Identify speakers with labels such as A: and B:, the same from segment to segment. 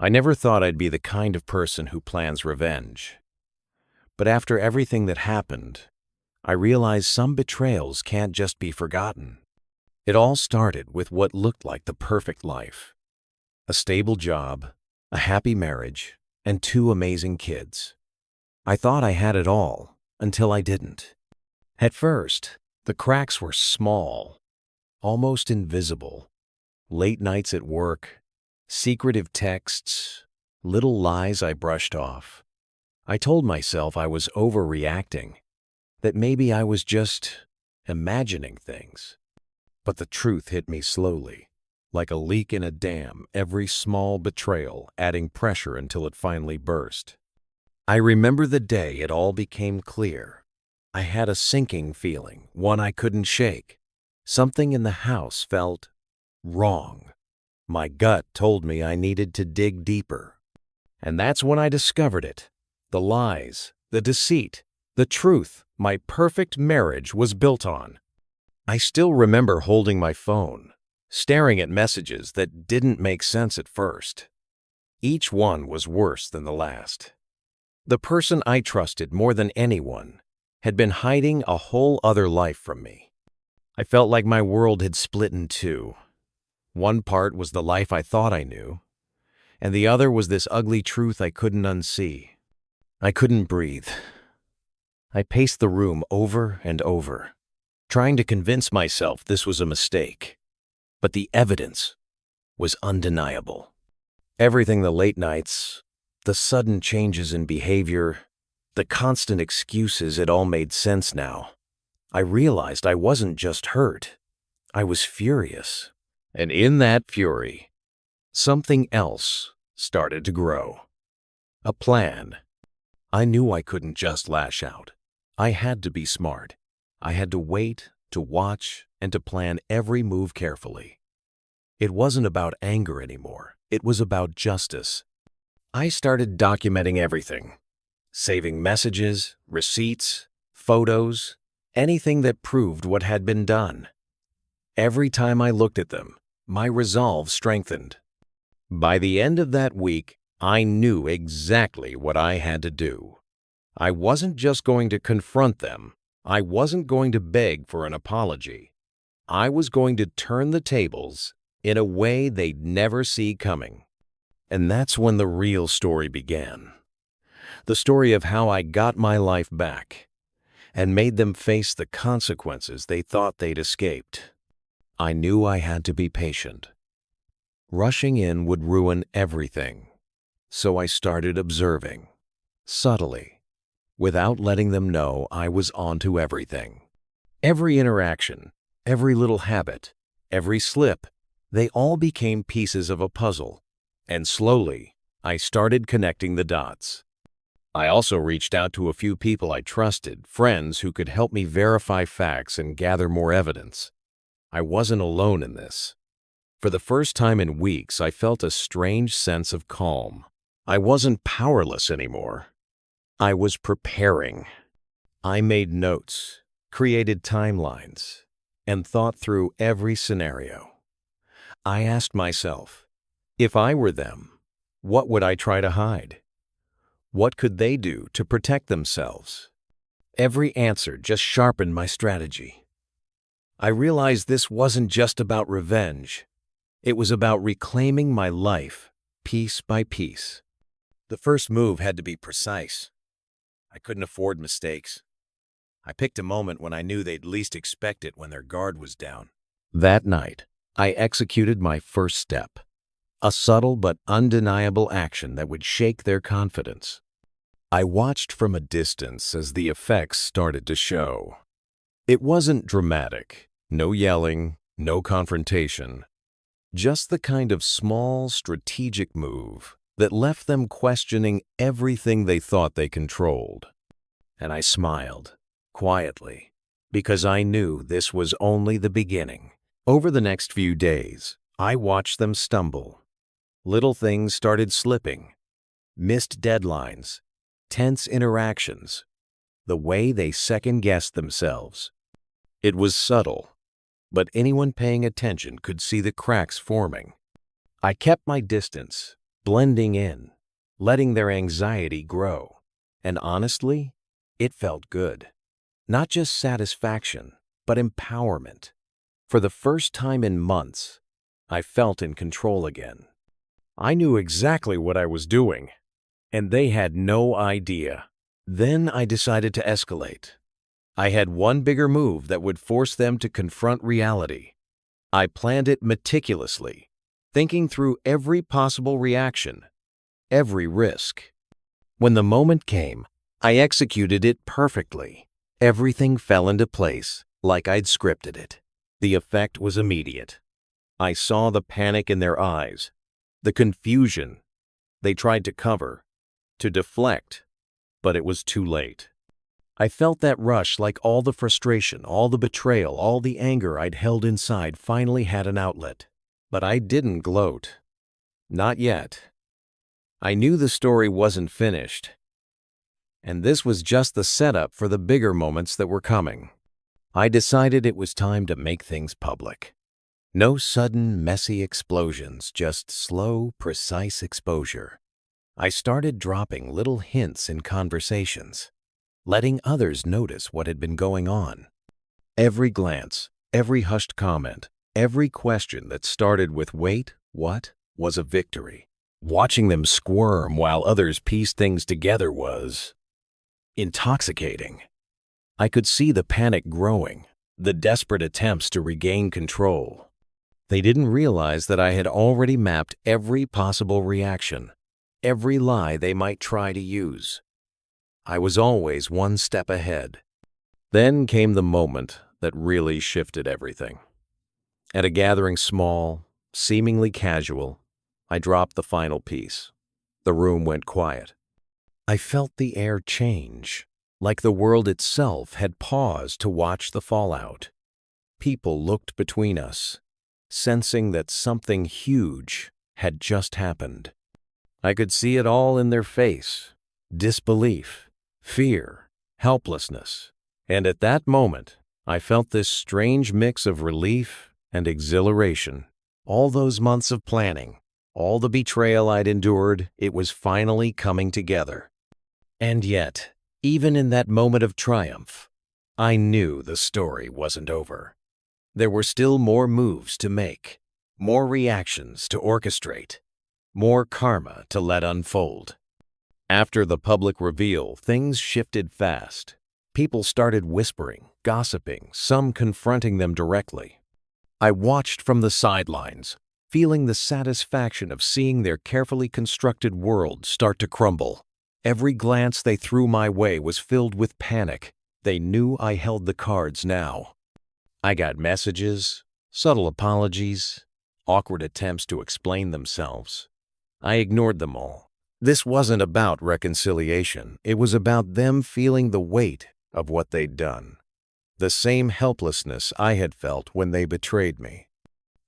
A: I never thought I'd be the kind of person who plans revenge. But after everything that happened, I realized some betrayals can't just be forgotten. It all started with what looked like the perfect life. A stable job, a happy marriage, and two amazing kids. I thought I had it all until I didn't. At first, the cracks were small, almost invisible. Late nights at work, secretive texts, little lies I brushed off. I told myself I was overreacting, that maybe I was just imagining things. But the truth hit me slowly, like a leak in a dam, every small betrayal adding pressure until it finally burst. I remember the day it all became clear. I had a sinking feeling, one I couldn't shake. Something in the house felt wrong. My gut told me I needed to dig deeper. And that's when I discovered it. The lies, the deceit, the truth my perfect marriage was built on. I still remember holding my phone, staring at messages that didn't make sense at first. Each one was worse than the last. The person I trusted more than anyone had been hiding a whole other life from me. I felt like my world had split in two. One part was the life I thought I knew, and the other was this ugly truth I couldn't unsee. I couldn't breathe. I paced the room over and over, trying to convince myself this was a mistake. But the evidence was undeniable. Everything, the late nights, the sudden changes in behavior, the constant excuses, it all made sense now. I realized I wasn't just hurt. I was furious. And in that fury, something else started to grow. A plan. I knew I couldn't just lash out. I had to be smart. I had to wait, to watch, and to plan every move carefully. It wasn't about anger anymore. It was about justice. I started documenting everything, saving messages, receipts, photos, anything that proved what had been done. Every time I looked at them, my resolve strengthened. By the end of that week, I knew exactly what I had to do. I wasn't just going to confront them. I wasn't going to beg for an apology. I was going to turn the tables in a way they'd never see coming. And that's when the real story began. The story of how I got my life back and made them face the consequences they thought they'd escaped. I knew I had to be patient. Rushing in would ruin everything. So I started observing, subtly, without letting them know I was onto everything. Every interaction, every little habit, every slip, they all became pieces of a puzzle. And slowly, I started connecting the dots. I also reached out to a few people I trusted, friends who could help me verify facts and gather more evidence. I wasn't alone in this. For the first time in weeks, I felt a strange sense of calm. I wasn't powerless anymore. I was preparing. I made notes, created timelines, and thought through every scenario. I asked myself, if I were them, what would I try to hide? What could they do to protect themselves? Every answer just sharpened my strategy. I realized this wasn't just about revenge. It was about reclaiming my life, piece by piece. The first move had to be precise. I couldn't afford mistakes. I picked a moment when I knew they'd least expect it, when their guard was down. That night, I executed my first step. A subtle but undeniable action that would shake their confidence. I watched from a distance as the effects started to show. It wasn't dramatic, no yelling, no confrontation. Just the kind of small, strategic move that left them questioning everything they thought they controlled. And I smiled, quietly, because I knew this was only the beginning. Over the next few days, I watched them stumble. Little things started slipping. Missed deadlines, tense interactions, the way they second-guessed themselves. It was subtle, but anyone paying attention could see the cracks forming. I kept my distance, blending in, letting their anxiety grow. And honestly, it felt good. Not just satisfaction, but empowerment. For the first time in months, I felt in control again. I knew exactly what I was doing, and they had no idea. Then I decided to escalate. I had one bigger move that would force them to confront reality. I planned it meticulously, thinking through every possible reaction, every risk. When the moment came, I executed it perfectly. Everything fell into place like I'd scripted it. The effect was immediate. I saw the panic in their eyes, the confusion. They tried to cover, to deflect, but it was too late. I felt that rush like all the frustration, all the betrayal, all the anger I'd held inside finally had an outlet. But I didn't gloat. Not yet. I knew the story wasn't finished. And this was just the setup for the bigger moments that were coming. I decided it was time to make things public. No sudden, messy explosions, just slow, precise exposure. I started dropping little hints in conversations, letting others notice what had been going on. Every glance, every hushed comment, every question that started with "wait, what?" was a victory. Watching them squirm while others pieced things together was intoxicating. I could see the panic growing, the desperate attempts to regain control. They didn't realize that I had already mapped every possible reaction, every lie they might try to use. I was always one step ahead. Then came the moment that really shifted everything. At a gathering small, seemingly casual, I dropped the final piece. The room went quiet. I felt the air change, like the world itself had paused to watch the fallout. People looked between us, sensing that something huge had just happened. I could see it all in their face: disbelief, fear, helplessness. And at that moment, I felt this strange mix of relief and exhilaration. All those months of planning, all the betrayal I'd endured, it was finally coming together. And yet, even in that moment of triumph, I knew the story wasn't over. There were still more moves to make, more reactions to orchestrate, more karma to let unfold. After the public reveal, things shifted fast. People started whispering, gossiping, some confronting them directly. I watched from the sidelines, feeling the satisfaction of seeing their carefully constructed world start to crumble. Every glance they threw my way was filled with panic. They knew I held the cards now. I got messages, subtle apologies, awkward attempts to explain themselves. I ignored them all. This wasn't about reconciliation. It was about them feeling the weight of what they'd done. The same helplessness I had felt when they betrayed me.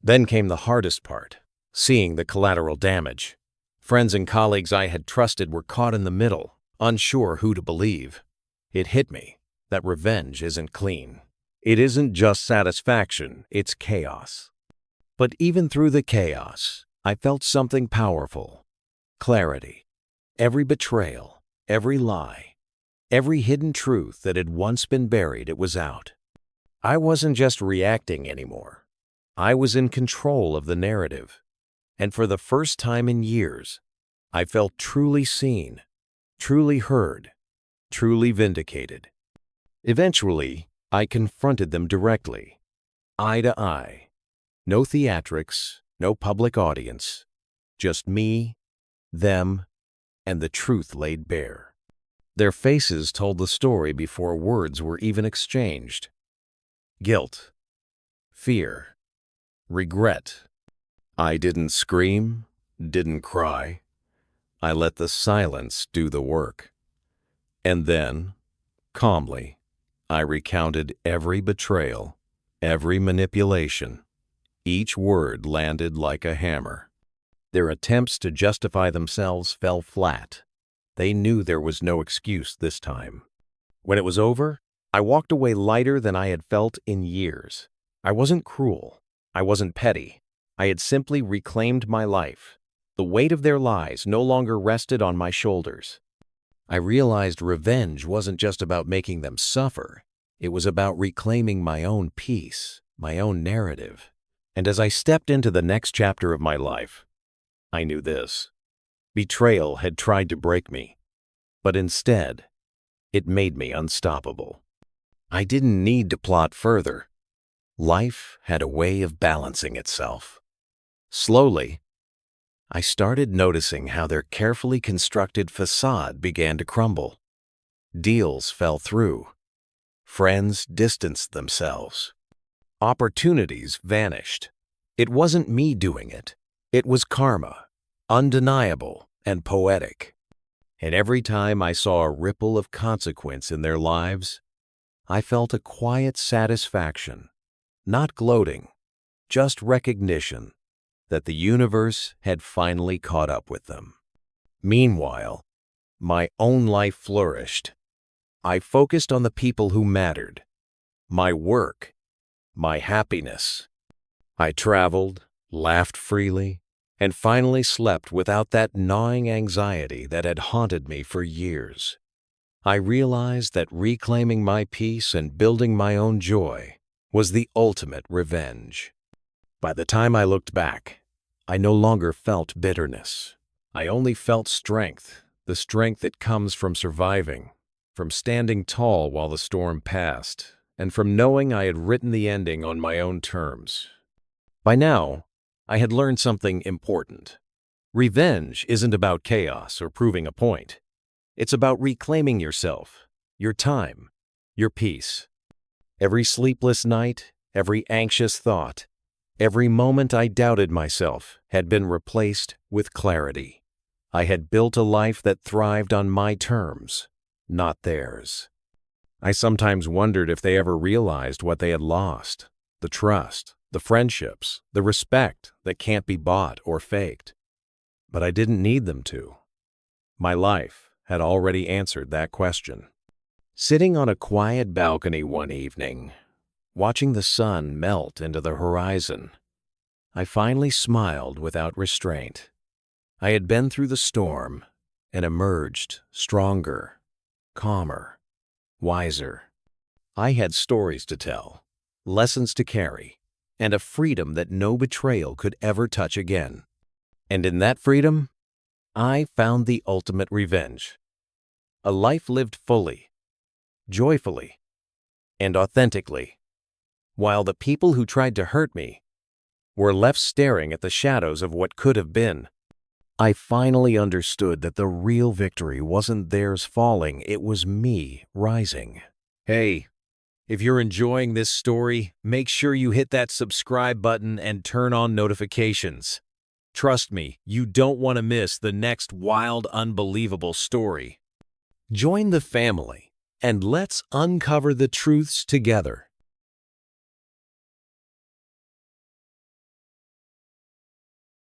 A: Then came the hardest part, seeing the collateral damage. Friends and colleagues I had trusted were caught in the middle, unsure who to believe. It hit me that revenge isn't clean. It isn't just satisfaction, it's chaos. But even through the chaos, I felt something powerful: clarity. Every betrayal, every lie, every hidden truth that had once been buried, it was out. I wasn't just reacting anymore. I was in control of the narrative. And for the first time in years, I felt truly seen, truly heard, truly vindicated. Eventually, I confronted them directly, eye to eye. No theatrics, no public audience, just me, them, and the truth laid bare. Their faces told the story before words were even exchanged. Guilt, fear, regret. I didn't scream, didn't cry. I let the silence do the work. And then, calmly, I recounted every betrayal, every manipulation. Each word landed like a hammer. Their attempts to justify themselves fell flat. They knew there was no excuse this time. When it was over, I walked away lighter than I had felt in years. I wasn't cruel. I wasn't petty. I had simply reclaimed my life. The weight of their lies no longer rested on my shoulders. I realized revenge wasn't just about making them suffer. It was about reclaiming my own peace, my own narrative. And as I stepped into the next chapter of my life, I knew this. Betrayal had tried to break me, but instead, it made me unstoppable. I didn't need to plot further. Life had a way of balancing itself. Slowly, I started noticing how their carefully constructed facade began to crumble. Deals fell through. Friends distanced themselves. Opportunities vanished. It wasn't me doing it. It was karma, undeniable and poetic. And every time I saw a ripple of consequence in their lives, I felt a quiet satisfaction, not gloating, just recognition that the universe had finally caught up with them. Meanwhile, my own life flourished. I focused on the people who mattered, my work, my happiness. I traveled, laughed freely, and finally slept without that gnawing anxiety that had haunted me for years. I realized that reclaiming my peace and building my own joy was the ultimate revenge. By the time I looked back, I no longer felt bitterness. I only felt strength, the strength that comes from surviving, from standing tall while the storm passed, and from knowing I had written the ending on my own terms. By now, I had learned something important. Revenge isn't about chaos or proving a point. It's about reclaiming yourself, your time, your peace. Every sleepless night, every anxious thought, every moment I doubted myself had been replaced with clarity. I had built a life that thrived on my terms, not theirs. I sometimes wondered if they ever realized what they had lost, the trust, the friendships, the respect that can't be bought or faked. But I didn't need them to. My life had already answered that question. Sitting on a quiet balcony one evening, watching the sun melt into the horizon, I finally smiled without restraint. I had been through the storm and emerged stronger, calmer, wiser. I had stories to tell, lessons to carry, and a freedom that no betrayal could ever touch again. And in that freedom, I found the ultimate revenge. A life lived fully, joyfully, and authentically, while the people who tried to hurt me were left staring at the shadows of what could have been. I finally understood that the real victory wasn't theirs falling, it was me rising. Hey, if you're enjoying this story, make sure you hit that subscribe button and turn on notifications. Trust me, you don't want to miss the next wild, unbelievable story. Join the family, and let's uncover the truths together.